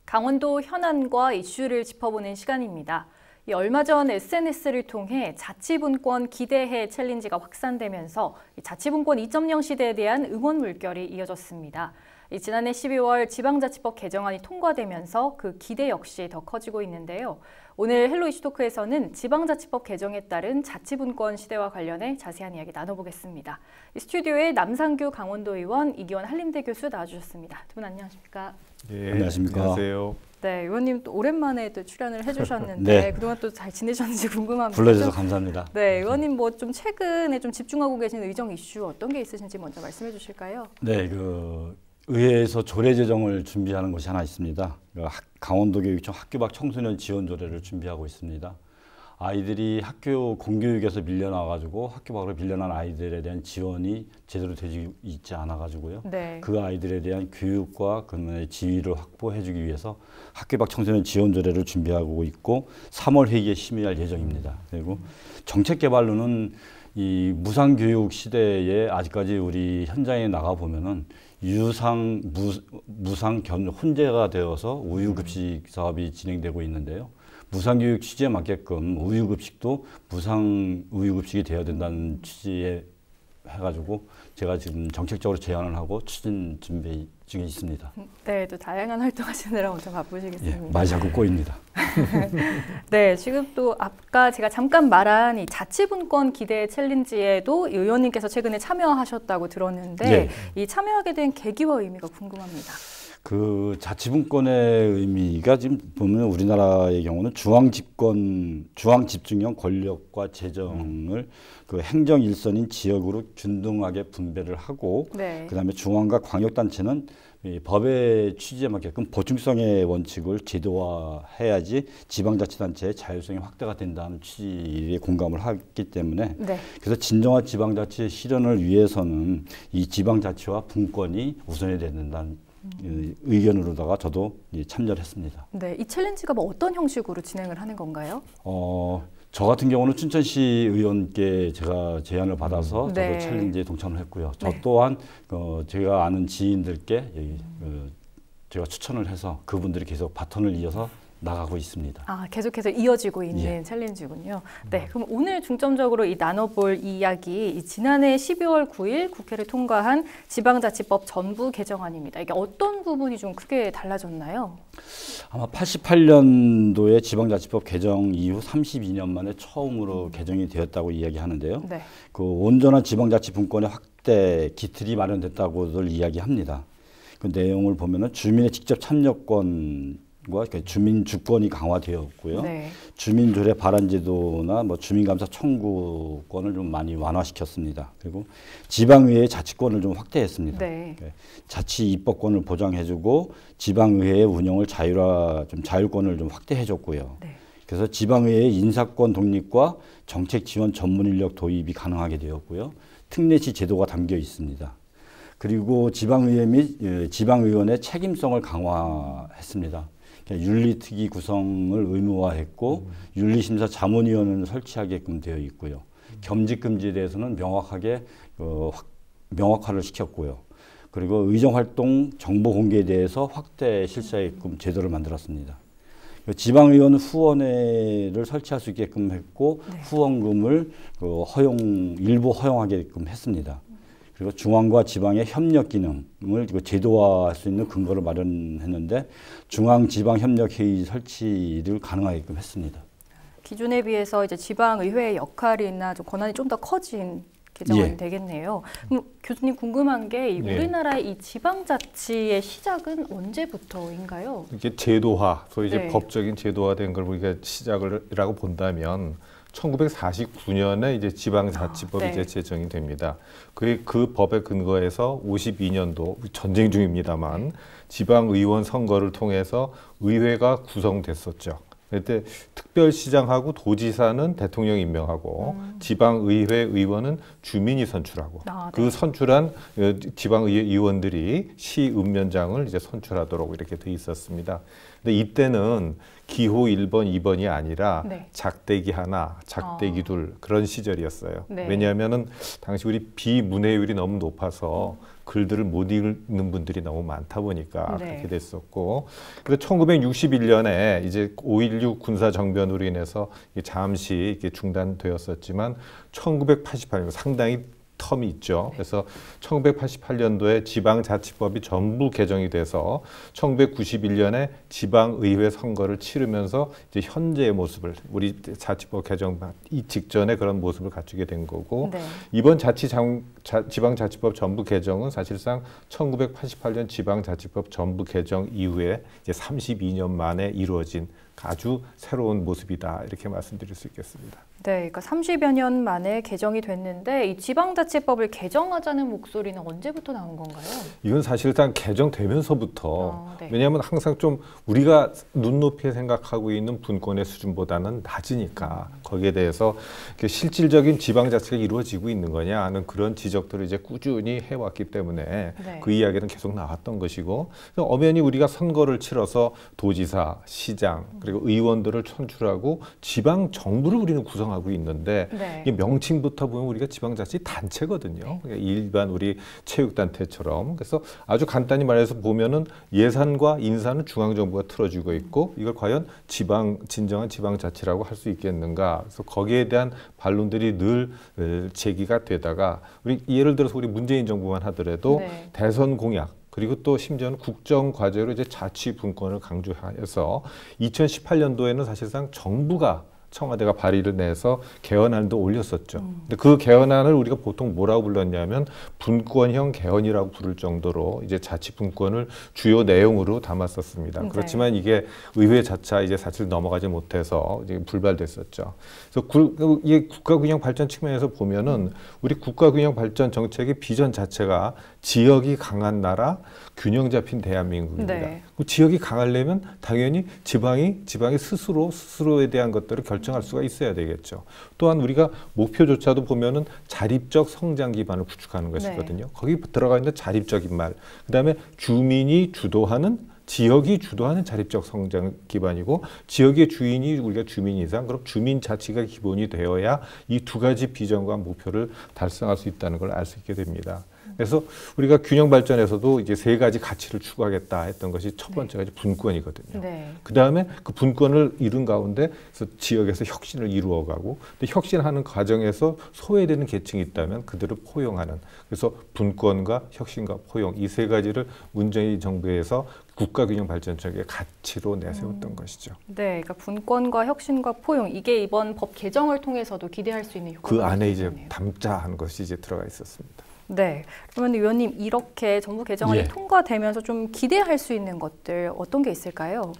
강원도 현안과 이슈를 짚어보는 시간입니다. 얼마 전 SNS를 통해 자치분권 기대해 챌린지가 확산되면서 자치분권 2.0 시대에 대한 응원 물결이 이어졌습니다. 지난해 12월 지방자치법 개정안이 통과되면서 그 기대 역시 더 커지고 있는데요. 오늘 헬로 이슈토크에서는 지방자치법 개정에 따른 자치분권 시대와 관련해 자세한 이야기 나눠보겠습니다. 스튜디오에 남상규 강원도의원, 이기원 한림대 교수 나와주셨습니다. 두 분 안녕하십니까? 네, 안녕하십니까? 안녕하세요. 네, 의원님 또 오랜만에 또 출연을 해주셨는데 네. 그동안 또 잘 지내셨는지 궁금합니다. 불러주셔서 감사합니다. 네, 의원님 뭐 좀 최근에 좀 집중하고 계신 의정 이슈 어떤 게 있으신지 먼저 말씀해 주실까요? 네, 의회에서 조례 제정을 준비하는 것이 하나 있습니다. 강원도교육청 학교 밖 청소년 지원 조례를 준비하고 있습니다. 아이들이 학교 공교육에서 밀려나가지고 학교 밖으로 밀려난 아이들에 대한 지원이 제대로 되지 있지 않아가지고요. 네. 그 아이들에 대한 교육과 그의 지위를 확보해주기 위해서 학교 밖 청소년 지원 조례를 준비하고 있고 3월 회의에 심의할 예정입니다. 그리고 정책 개발로는 이 무상교육 시대에 아직까지 우리 현장에 나가 보면은 무상 혼재가 되어서 우유급식 사업이 진행되고 있는데요. 무상교육 취지에 맞게끔 우유급식도 무상 우유급식이 되어야 된다는 취지에 해가지고 제가 지금 정책적으로 제안을 하고 추진 준비 중에 있습니다. 네, 또 다양한 활동하시느라 엄청 바쁘시겠습니다. 예, 많이 자꾸 꼬입니다. 네, 지금 또 아까 제가 잠깐 말한 이 자치분권 기대 챌린지에도 의원님께서 최근에 참여하셨다고 들었는데 네. 이 참여하게 된 계기와 의미가 궁금합니다. 그 자치분권의 의미가 지금 보면 우리나라의 경우는 중앙 집중형 권력과 재정을 그 행정 일선인 지역으로 균등하게 분배를 하고 네. 그다음에 중앙과 광역단체는 이 법의 취지에 맞게끔 보충성의 원칙을 제도화해야지 지방자치단체의 자율성이 확대가 된다는 취지에 공감을 하기 때문에 네. 그래서 진정한 지방자치 실현을 위해서는 이 지방자치와 분권이 우선이 된다는 의견으로다가 저도 참여를 했습니다. 네, 이 챌린지가 뭐 어떤 형식으로 진행을 하는 건가요? 저 같은 경우는 춘천시 의원께 제가 제안을 받아서 네. 저도 챌린지에 동참을 했고요. 저 네. 또한 제가 아는 지인들께 제가 추천을 해서 그분들이 계속 바톤을 이어서 나가고 있습니다. 아, 계속해서 이어지고 있는 예. 챌린지군요. 네, 그럼 오늘 중점적으로 나눠볼 이야기, 지난해 12월 9일 국회를 통과한 지방자치법 전부 개정안입니다. 이게 어떤 부분이 좀 크게 달라졌나요? 아마 88년도에 지방자치법 개정 이후 32년 만에 처음으로 개정이 되었다고 이야기하는데요. 네. 그 온전한 지방자치 분권의 확대 기틀이 마련됐다고들 이야기합니다. 그 내용을 보면은 주민의 직접 참여권 주민 주권이 강화되었고요. 네. 주민조례 발안제도나 주민감사 청구권을 좀 많이 완화시켰습니다. 그리고 지방의회의 자치권을 좀 확대했습니다. 네. 자치 입법권을 보장해주고 지방의회의 운영을 자율권을 좀 확대해줬고요. 네. 그래서 지방의회의 인사권 독립과 정책 지원 전문 인력 도입이 가능하게 되었고요. 특례시 제도가 담겨 있습니다. 그리고 지방의회 및 지방의원의 책임성을 강화했습니다. 윤리특위 구성을 의무화했고 윤리심사 자문위원회를 설치하게끔 되어 있고요. 겸직금지에 대해서는 명확화를 시켰고요. 그리고 의정활동 정보 공개에 대해서 확대 실시하게끔 제도를 만들었습니다. 지방의원 후원회를 설치할 수 있게끔 했고 네. 후원금을 일부 허용하게끔 했습니다. 그리고 중앙과 지방의 협력 기능을 제도화할 수 있는 근거를 마련했는데 중앙지방협력회의 설치를 가능하게끔 했습니다. 기존에 비해서 이제 지방의회의 역할이나 좀 권한이 좀 더 커진 개정안이 예. 되겠네요. 그럼 교수님 궁금한 게 우리나라의 이 지방자치의 시작은 언제부터인가요? 이게 제도화, 소위 이제 네. 법적인 제도화된 걸 우리가 시작이라고 본다면 1949년에 이제 지방자치법이 네. 이제 제정이 됩니다. 그 법에 근거해서 52년도 전쟁 중입니다만 지방의원 선거를 통해서 의회가 구성됐었죠. 그때 특별시장하고 도지사는 대통령 임명하고 지방의회 의원은 주민이 선출하고 네. 그 선출한 지방의회 의원들이 시읍면장을 이제 선출하도록 이렇게 돼 있었습니다. 근데 이때는 기호 1번, 2번이 아니라 네. 작대기 하나, 작대기 둘 그런 시절이었어요. 네. 왜냐하면은 당시 우리 비문회율이 너무 높아서 글들을 못 읽는 분들이 너무 많다 보니까 네. 그렇게 됐었고, 그래서 1961년에 이제 5.16 군사 정변으로 인해서 잠시 이렇게 중단되었었지만 1988년 상당히 텀이 있죠. 그래서 1988년도에 지방자치법이 전부 개정이 돼서 1991년에 지방의회 선거를 치르면서 이제 현재의 모습을, 우리 자치법 개정 이 직전에 그런 모습을 갖추게 된 거고, 네. 이번 지방자치법 전부 개정은 사실상 1988년 지방자치법 전부 개정 이후에 이제 32년 만에 이루어진 아주 새로운 모습이다, 이렇게 말씀드릴 수 있겠습니다. 네, 그러니까 30여 년 만에 개정이 됐는데 이 지방자치법을 개정하자는 목소리는 언제부터 나온 건가요? 이건 사실상 개정되면서부터, 네. 왜냐하면 항상 좀 우리가 눈높이에 생각하고 있는 분권의 수준보다는 낮으니까 거기에 대해서 실질적인 지방자치가 이루어지고 있는 거냐 하는 그런 지적들을 이제 꾸준히 해왔기 때문에 네. 그 이야기는 계속 나왔던 것이고, 엄연히 우리가 선거를 치러서 도지사, 시장 그리고 의원들을 선출하고 지방 정부를 우리는 구성하고 있는데, 네. 이게 명칭부터 보면 우리가 지방자치 단체거든요. 그러니까 일반 우리 체육단체처럼. 그래서 아주 간단히 말해서 보면은 예산과 인사는 중앙정부가 틀어주고 있고, 이걸 과연 진정한 지방자치라고 할 수 있겠는가. 그래서 거기에 대한 반론들이 늘 제기가 되다가, 우리 예를 들어서 우리 문재인 정부만 하더라도 네. 대선 공약, 그리고 또 심지어는 국정 과제로 이제 자치 분권을 강조해서 2018년도에는 사실상 정부가, 청와대가 발의를 내서 개헌안도 올렸었죠. 근데 그 개헌안을 우리가 보통 뭐라고 불렀냐면 분권형 개헌이라고 부를 정도로 이제 자치 분권을 주요 내용으로 담았었습니다. 네. 그렇지만 이게 의회 자차 이제 사실 넘어가지 못해서 이제 불발됐었죠. 그래서 이게 국가균형 발전 측면에서 보면은 우리 국가균형 발전 정책의 비전 자체가 지역이 강한 나라, 균형 잡힌 대한민국입니다. 네. 그 지역이 강하려면 당연히 지방이 스스로에 대한 것들을 결정할 수가 있어야 되겠죠. 또한 우리가 목표조차도 보면은 자립적 성장 기반을 구축하는 것이거든요. 네. 거기 들어가 있는 자립적인 말, 그다음에 주민이 주도하는, 지역이 주도하는 자립적 성장 기반이고, 지역의 주인이 우리가 주민 이상, 그럼 주민 자치가 기본이 되어야 이 두 가지 비전과 목표를 달성할 수 있다는 걸 알 수 있게 됩니다. 그래서 우리가 균형 발전에서도 이제 세 가지 가치를 추구하겠다 했던 것이 첫 번째가 이제 분권이거든요. 네. 그 다음에 그 분권을 이룬 가운데 지역에서 혁신을 이루어가고, 근데 혁신하는 과정에서 소외되는 계층이 있다면 그들을 포용하는, 그래서 분권과 혁신과 포용, 이 세 가지를 문재인 정부에서 국가균형 발전적의 가치로 내세웠던 것이죠. 네, 그러니까 분권과 혁신과 포용, 이게 이번 법 개정을 통해서도 기대할 수 있는 효과가 그 안에 이제 있겠네요. 담자 하는 것이 이제 들어가 있었습니다. 네, 그러면 의원님, 이렇게 정부 개정안이 예. 통과되면서 좀 기대할 수 있는 것들 어떤 게 있을까요?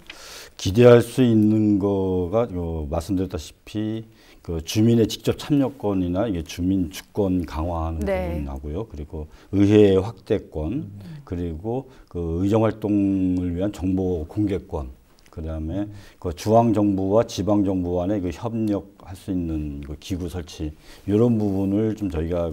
기대할 수 있는 거가 말씀드렸다시피 그 주민의 직접 참여권이나 이게 주민 주권 강화하는 네. 부분하고요. 그리고 의회 확대권, 그리고 그 의정 활동을 위한 정보 공개권, 그다음에 그 중앙 정부와 지방 정부 간의 그 협력할 수 있는 그 기구 설치, 이런 부분을 좀 저희가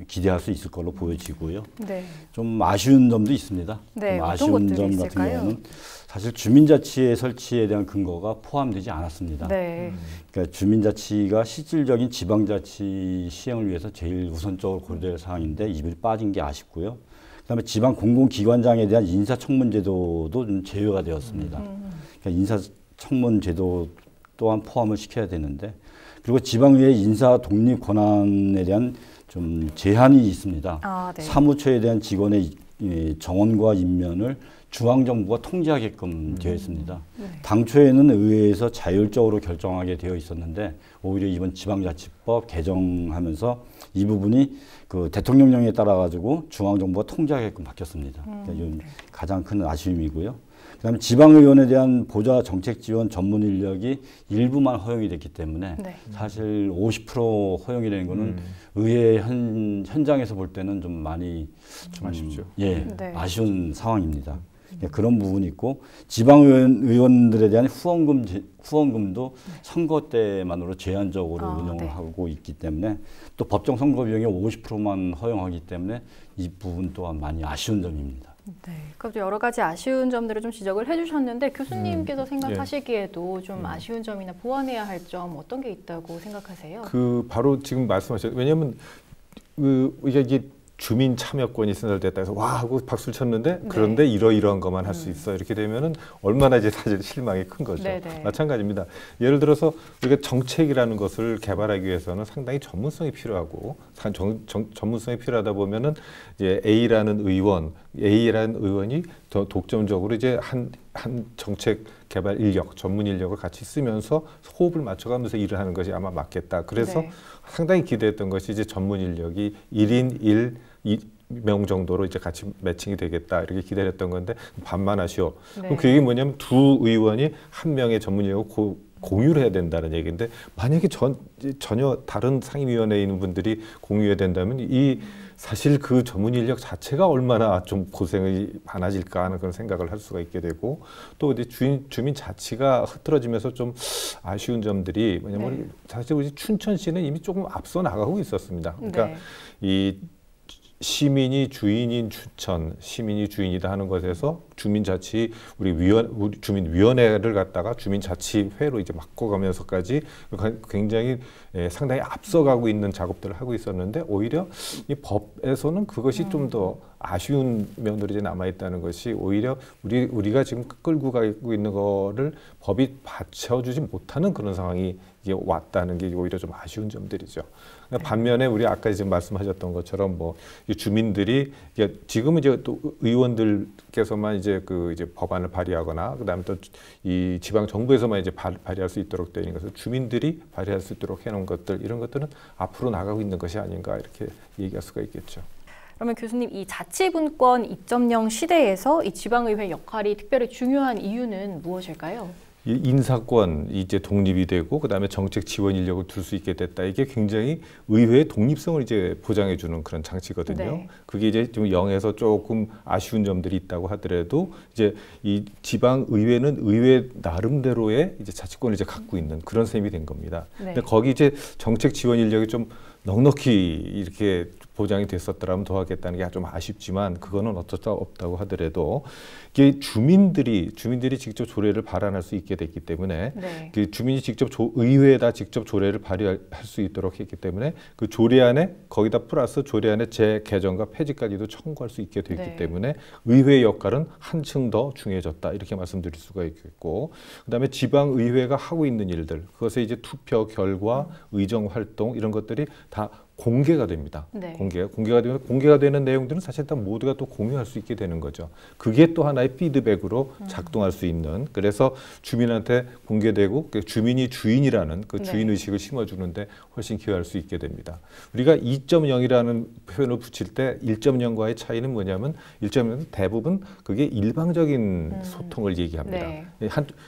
기대할 수 있을 걸로 보여지고요. 네. 좀 아쉬운 점도 있습니다. 네, 좀 어떤 아쉬운 것들이 점 있을까요? 같은 경우는 사실 주민자치의 설치에 대한 근거가 포함되지 않았습니다. 네. 그러니까 주민자치가 실질적인 지방자치 시행을 위해서 제일 우선적으로 고려될 사항인데 이번에 빠진 게 아쉽고요. 그다음에 지방 공공기관장에 대한 인사청문제도도 좀 제외가 되었습니다. 그러니까 인사청문제도 또한 포함을 시켜야 되는데, 그리고 지방의회 인사 독립 권한에 대한 좀 제한이 있습니다. 아, 네. 사무처에 대한 직원의 정원과 임면을 중앙정부가 통제하게끔 되어 있습니다. 네. 당초에는 의회에서 자율적으로 결정하게 되어 있었는데, 오히려 이번 지방자치법 개정하면서 이 부분이 그 대통령령에 따라 가지고 중앙정부가 통제하게끔 바뀌었습니다. 그러니까 이건 가장 큰 아쉬움이고요. 그다음에 지방의원에 대한 보좌 정책 지원 전문 인력이 일부만 허용이 됐기 때문에 네. 사실 50% 허용이 되는 거는 의회 현장에서 볼 때는 좀 많이 좀 아쉽죠. 예, 네. 아쉬운 상황입니다. 그런 부분이 있고, 지방의원들에 대한 후원금도 선거 때만으로 제한적으로 운영을 네. 하고 있기 때문에, 또 법정 선거 비용의 50%만 허용하기 때문에 이 부분 또한 많이 아쉬운 점입니다. 네, 그럼 여러 가지 아쉬운 점들을 좀 지적을 해주셨는데, 교수님께서 생각하시기에도 좀 아쉬운 점이나 보완해야 할 점 어떤 게 있다고 생각하세요? 바로 지금 말씀하셨, 왜냐하면 이게 주민 참여권이 신설됐다 해서 와 하고 박수를 쳤는데 그런데 이러이러한 것만 할 수 있어 이렇게 되면은 얼마나 이제 사실 실망이 큰 거죠. 마찬가지입니다. 예를 들어서 우리가 정책이라는 것을 개발하기 위해서는 상당히 전문성이 필요하고 전문성이 필요하다 보면은 이제 A라는 의원이 더 독점적으로 이제 한 정책 개발 인력, 전문 인력을 같이 쓰면서 호흡을 맞춰가면서 일을 하는 것이 아마 맞겠다. 그래서 상당히 기대했던 것이 이제 전문 인력이 1인 2명 정도로 이제 같이 매칭이 되겠다 이렇게 기대를 했던 건데 반만하시오. 그럼 그 얘기 뭐냐면 두 의원이 한 명의 전문 인력을 공유를 해야 된다는 얘기인데 만약에 전혀 다른 상임위원회에 있는 분들이 공유해야 된다면 사실 그 전문 인력 자체가 얼마나 좀 고생이 많아질까 하는 그런 생각을 할 수가 있게 되고 또 이제 주민 자치가 흐트러지면서 좀 아쉬운 점들이 뭐냐면 사실 우리 춘천시는 이미 조금 앞서 나가고 있었습니다. 그러니까 이 시민이 주인인 춘천, 시민이 주인이다 하는 것에서 주민자치 우리 주민위원회를 갖다가 주민자치회로 이제 바꿔가면서까지 굉장히 상당히 앞서가고 있는 작업들을 하고 있었는데 오히려 이 법에서는 그것이 좀 더 아쉬운 면들이 이제 남아 있다는 것이 오히려 우리가 지금 끌고 가고 있는 거를 법이 받쳐주지 못하는 그런 상황이 이게 왔다는 게 오히려 좀 아쉬운 점들이죠. 반면에 우리 아까 지금 말씀하셨던 것처럼 뭐 주민들이 지금은 이제 또 의원들께서만 이제 이제 법안을 발의하거나 그다음에 또 이 지방 정부에서만 이제 발의할 수 있도록 되어 있는 것을 주민들이 발의할 수 있도록 해놓은 것들 이런 것들은 앞으로 나가고 있는 것이 아닌가 이렇게 얘기할 수가 있겠죠. 그러면 교수님 이 자치분권 2.0 시대에서 이 지방의회 역할이 특별히 중요한 이유는 무엇일까요? 이 인사권 이제 독립이 되고 그다음에 정책 지원 인력을 둘 수 있게 됐다. 이게 굉장히 의회의 독립성을 이제 보장해 주는 그런 장치거든요. 그게 이제 좀 0에서 조금 아쉬운 점들이 있다고 하더라도 이제 이 지방 의회는 의회 나름대로의 이제 자치권을 이제 갖고 있는 그런 셈이 된 겁니다. 근데 거기 이제 정책 지원 인력이 좀 넉넉히 이렇게 보장이 됐었더라면 더 하겠다는 게 좀 아쉽지만 그거는 어쩔 수 없다고 하더라도 이게 주민들이 직접 조례를 발안할 수 있게 됐기 때문에 그 주민이 직접 의회에다 직접 조례를 발의할 수 있도록 했기 때문에 그 조례안에 거기다 플러스 조례안의 재개정과 폐지까지도 청구할 수 있게 됐기 때문에 의회의 역할은 한층 더 중요해졌다 이렇게 말씀드릴 수가 있겠고 그다음에 지방의회가 하고 있는 일들 그것에 이제 투표 결과 의정 활동 이런 것들이 다 공개가 됩니다. 공개가 되는 내용들은 사실 다 모두가 또 공유할 수 있게 되는 거죠. 그게 또 하나의 피드백으로 작동할 수 있는 그래서 주민한테 공개되고 주민이 주인이라는 그 주인 의식을 심어주는데 훨씬 기여할 수 있게 됩니다. 우리가 2.0이라는 표현을 붙일 때 1.0과의 차이는 뭐냐면 1.0은 대부분 그게 일방적인 소통을 얘기합니다.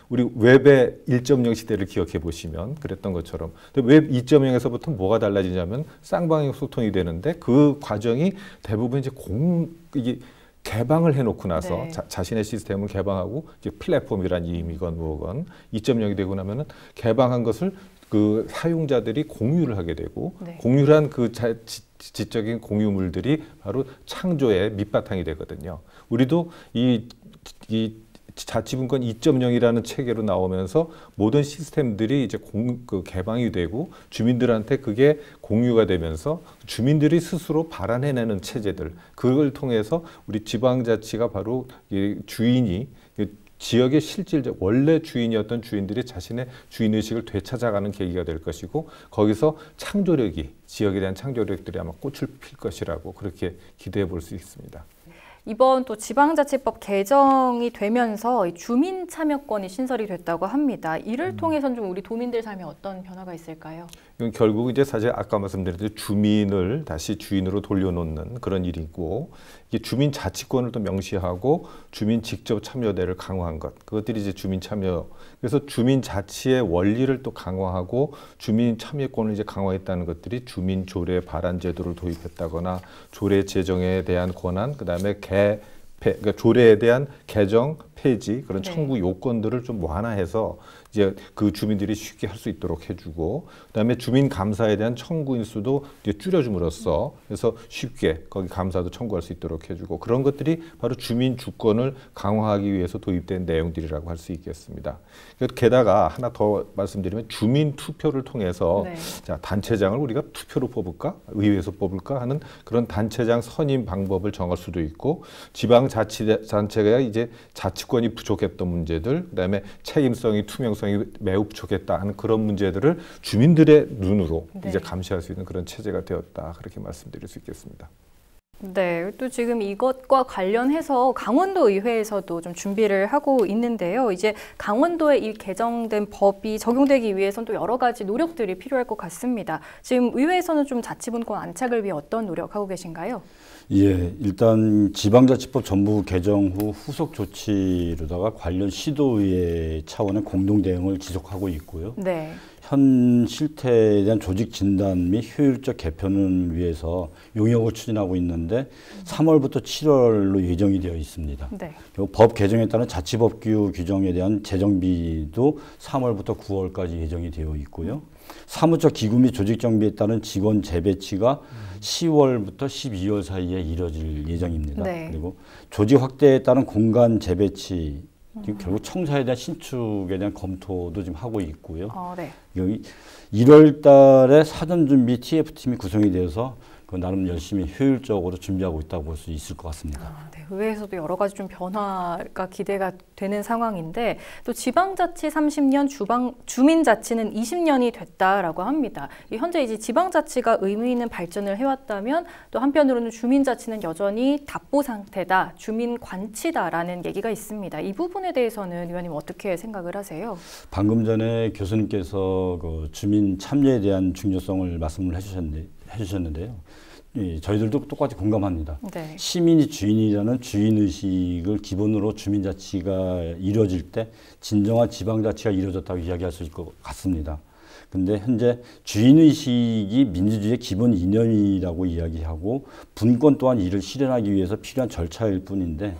우리 웹의 1.0 시대를 기억해 보시면 그랬던 것처럼 웹 2.0에서부터 뭐가 달라지냐면 쌍방향 소통이 되는데 그 과정이 대부분 이제 이게 개방을 해놓고 나서 자신의 시스템을 개방하고 이제 플랫폼이란 의미건 뭐건 2.0이 되고 나면은 개방한 것을 그 사용자들이 공유를 하게 되고 공유를 한 그 지적인 공유물들이 바로 창조의 밑바탕이 되거든요. 우리도 이 자치분권 2.0이라는 체계로 나오면서 모든 시스템들이 이제 개방이 되고 주민들한테 그게 공유가 되면서 주민들이 스스로 발안해내는 체제들 그걸 통해서 우리 지방자치가 바로 이 주인이 지역의 실질적 원래 주인이었던 주인들이 자신의 주인의식을 되찾아가는 계기가 될 것이고 거기서 창조력이 지역에 대한 창조력들이 아마 꽃을 필 것이라고 그렇게 기대해 볼 수 있습니다. 이번 또 지방자치법 개정이 되면서 주민 참여권이 신설이 됐다고 합니다. 이를 통해서는 좀 우리 도민들 삶에 어떤 변화가 있을까요? 이건 결국 이제 사실 아까 말씀드렸듯이 주민을 다시 주인으로 돌려놓는 그런 일이고 이게 주민 자치권을 또 명시하고 주민 직접 참여대를 강화한 것 그것들이 이제 주민 참여 그래서 주민 자치의 원리를 또 강화하고 주민 참여권을 이제 강화했다는 것들이 주민 조례 발안 제도를 도입했다거나 조례 제정에 대한 권한 그다음에 그러니까 조례에 대한 개정, 폐지 그런 네. 청구 요건들을 좀 완화해서 이제 그 주민들이 쉽게 할 수 있도록 해주고, 그다음에 주민 감사에 대한 청구인 수도 이제 줄여줌으로써 그래서 쉽게 거기 감사도 청구할 수 있도록 해주고, 그런 것들이 바로 주민 주권을 강화하기 위해서 도입된 내용들이라고 할 수 있겠습니다. 게다가 하나 더 말씀드리면 주민 투표를 통해서 네. 자, 단체장을 우리가 투표로 뽑을까, 의회에서 뽑을까 하는 그런 단체장 선임 방법을 정할 수도 있고, 지방자치단체가 이제 자치권이 부족했던 문제들, 그다음에 책임성이 투명성이 매우 부족했다 하는 그런 문제들을 주민들의 눈으로 네. 이제 감시할 수 있는 그런 체제가 되었다, 그렇게 말씀드릴 수 있겠습니다. 네, 또 지금 이것과 관련해서 강원도 의회에서도 좀 준비를 하고 있는데요. 이제 강원도에 이 개정된 법이 적용되기 위해서는 또 여러 가지 노력들이 필요할 것 같습니다. 지금 의회에서는 좀 자치분권 안착을 위해 어떤 노력하고 계신가요? 예, 일단 지방자치법 전부 개정 후 후속 조치로다가 관련 시도의회 차원의 공동 대응을 지속하고 있고요. 네. 현 실태에 대한 조직 진단 및 효율적 개편을 위해서 용역을 추진하고 있는데 3월부터 7월로 예정이 되어 있습니다. 네. 그리고 법 개정에 따른 자치법규 규정에 대한 재정비도 3월부터 9월까지 예정이 되어 있고요. 사무처 기구 및 조직 정비에 따른 직원 재배치가 10월부터 12월 사이에 이뤄질 예정입니다. 네. 그리고 조직 확대에 따른 공간 재배치, 결국 청사에 대한 신축에 대한 검토도 지금 하고 있고요. 네. 여기 1월 달에 사전 준비 TF팀이 구성이 되어서 그 나름 열심히 효율적으로 준비하고 있다고 볼 수 있을 것 같습니다. 네, 의회에서도 여러 가지 좀 변화가 기대가 되는 상황인데, 또 지방자치 30년, 주민자치는 20년이 됐다라고 합니다. 현재 이제 지방자치가 의미 있는 발전을 해왔다면 또 한편으로는 주민자치는 여전히 답보 상태다, 주민관치다라는 얘기가 있습니다. 이 부분에 대해서는 의원님 어떻게 생각을 하세요? 방금 전에 교수님께서 그 주민 참여에 대한 중요성을 말씀을 해주셨는데요. 예, 저희들도 똑같이 공감합니다. 네. 시민이 주인이라는 주인의식을 기본으로 주민자치가 이루어질 때 진정한 지방자치가 이루어졌다고 이야기할 수 있을 것 같습니다. 근데 현재 주인의식이 민주주의의 기본 이념이라고 이야기하고 분권 또한 이를 실현하기 위해서 필요한 절차일 뿐인데,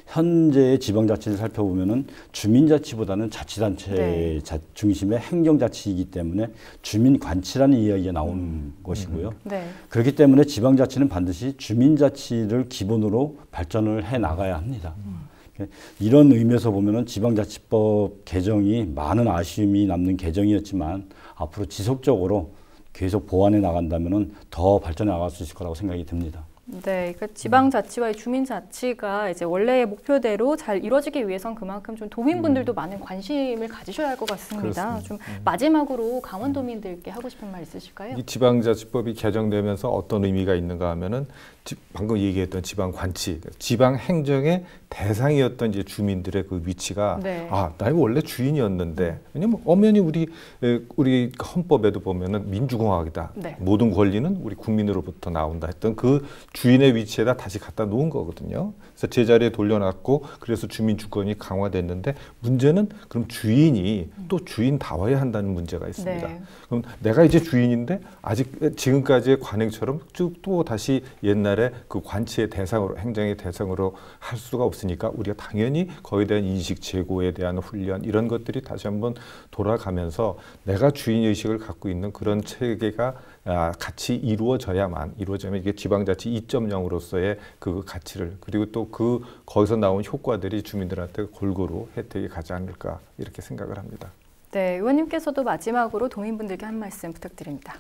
현재의 지방자치를 살펴보면은 주민자치보다는 자치단체 중심의 행정자치이기 때문에 주민관치라는 이야기가 나오는 것이고요. 네. 그렇기 때문에 지방자치는 반드시 주민자치를 기본으로 발전을 해 나가야 합니다. 이런 의미에서 보면은 지방자치법 개정이 많은 아쉬움이 남는 개정이었지만 앞으로 지속적으로 계속 보완해 나간다면은 더 발전해 나갈 수 있을 거라고 생각이 듭니다. 네, 그러니까 지방자치와 주민자치가 이제 원래의 목표대로 잘 이루어지기 위해선 그만큼 좀 도민분들도 많은 관심을 가지셔야 할 것 같습니다. 좀 마지막으로 강원도민들께 하고 싶은 말 있으실까요? 이 지방자치법이 개정되면서 어떤 의미가 있는가 하면은 방금 얘기했던 지방관치, 지방행정의 대상이었던 이제 주민들의 그 위치가 나 이거 원래 주인이었는데, 왜냐면 엄연히 우리 헌법에도 보면은 민주공화국이다. 네. 모든 권리는 우리 국민으로부터 나온다 했던 그 주인의 위치에다 다시 갖다 놓은 거거든요. 그래서 제자리에 돌려놨고, 그래서 주민 주권이 강화됐는데, 문제는 그럼 주인이 또 주인다워야 한다는 문제가 있습니다. 네. 그럼 내가 이제 주인인데 아직 지금까지의 관행처럼 쭉 또 다시 옛날에 그 관치의 대상으로, 행정의 대상으로 할 수가 없으니까 우리가 당연히 거기에 대한 인식 제고에 대한 훈련, 이런 것들이 다시 한번 돌아가면서 내가 주인의식을 갖고 있는 그런 체계가 같이 이루어져야만 이게 지방자치 2.0으로서의 그 가치를, 그리고 또 거기서 나온 효과들이 주민들한테 골고루 혜택이 가지 않을까, 이렇게 생각을 합니다. 네, 의원님께서도 마지막으로 도민분들께 한 말씀 부탁드립니다.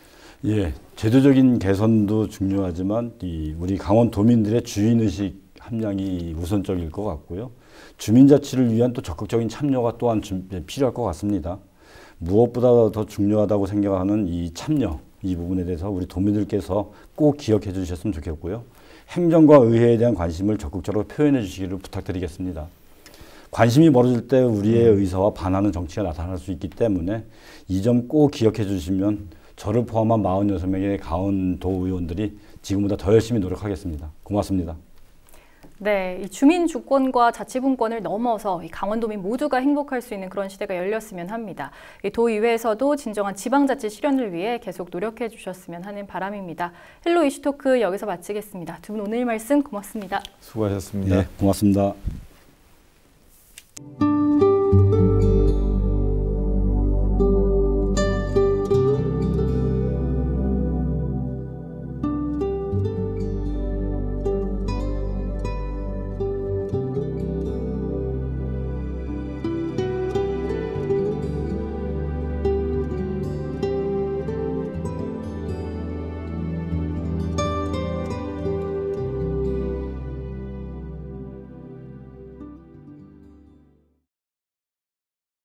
예, 제도적인 개선도 중요하지만 우리 강원 도민들의 주인의식 함량이 우선적일 것 같고요. 주민자치를 위한 또 적극적인 참여가 또한 필요할 것 같습니다. 무엇보다 더 중요하다고 생각하는 이 참여, 이 부분에 대해서 우리 도민들께서 꼭 기억해 주셨으면 좋겠고요. 행정과 의회에 대한 관심을 적극적으로 표현해 주시기를 부탁드리겠습니다. 관심이 멀어질 때 우리의 의사와 반하는 정치가 나타날 수 있기 때문에 이 점 꼭 기억해 주시면 저를 포함한 46명의 강원도 의원들이 지금보다 더 열심히 노력하겠습니다. 고맙습니다. 네, 이 주민 주권과 자치분권을 넘어서 이 강원도민 모두가 행복할 수 있는 그런 시대가 열렸으면 합니다. 이 도의회에서도 진정한 지방자치 실현을 위해 계속 노력해 주셨으면 하는 바람입니다. 헬로 이슈토크 여기서 마치겠습니다. 두 분 오늘 말씀 고맙습니다. 수고하셨습니다. 네, 고맙습니다.